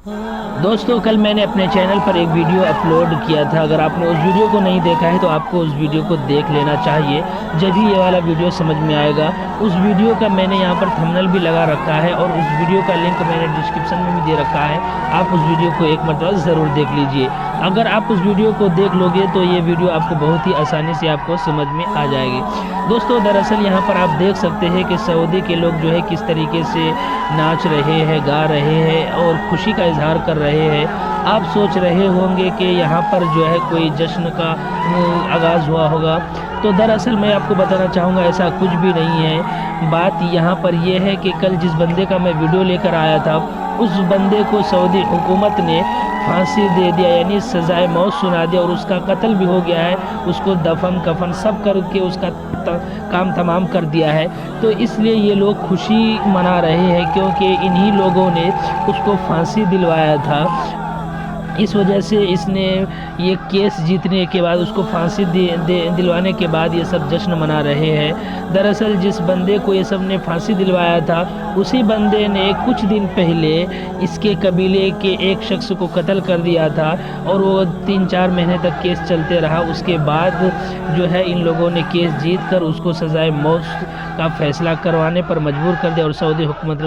دوستو کل میں نے اپنے چینل پر ایک ویڈیو اپلوڈ کیا تھا. اگر آپ نے اس ویڈیو کو نہیں دیکھا ہے تو آپ کو اس ویڈیو کو دیکھ لینا چاہیے, جب ہی یہ والا ویڈیو سمجھ میں آئے گا. اس ویڈیو کا میں نے یہاں پر تھمبنیل بھی لگا رکھا ہے اور اس ویڈیو کا لنک میں نے ڈسکرپشن میں بھی دے رکھا ہے. آپ اس ویڈیو کو ایک مرتبہ ضرور دیکھ لیجئے. اگر آپ اس ویڈیو کو دیکھ لو گے تو یہ ویڈیو آپ کو بہت ہی آسانی سے آپ کو سمجھ میں آ جائے گی. دوستو دراصل یہاں پر آپ دیکھ سکتے ہیں کہ سعودی کے لوگ جو ہے کس طریقے سے ناچ رہے ہیں, گا رہے ہیں اور خوشی کا اظہار کر رہے ہیں. آپ سوچ رہے ہوں گے کہ یہاں پر جو ہے کوئی جشن کا آغاز ہوا ہوگا, تو دراصل میں آپ کو بتانا چاہوں گا ایسا کچھ بھی نہیں ہے. بات یہاں پر یہ ہے کہ کل جس بندے کا میں ویڈیو لے کر آیا تھا اس بندے کو سعودی حکومت نے پھانسی دے دیا, یعنی سزائے موت سنا دیا, اور اس کا قتل بھی ہو گیا ہے. اس کو دفن کفن سب کر کے اس کا کام تمام کر دیا ہے. تو اس لیے یہ لوگ خوشی منا رہے ہیں کیونکہ انہی لوگوں نے اس کو پھانسی دلوایا تھا. اس وجہ سے اس نے یہ کیس جیتنے کے بعد, اس کو پھانسی دلوانے کے بعد یہ سب جشن منا رہے ہیں. دراصل جس بندے کو یہ سب نے پھانسی دلوایا تھا اسی بندے نے کچھ دن پہلے اس کے قبیلے کے ایک شخص کو قتل کر دیا تھا, اور وہ 3-4 مہینے تک کیس چلتے رہا. اس کے بعد جو ہے ان لوگوں نے کیس جیت کر اس کو سزائے موت کا فیصلہ کروانے پر مجبور کر دیا, اور سعودی حکومت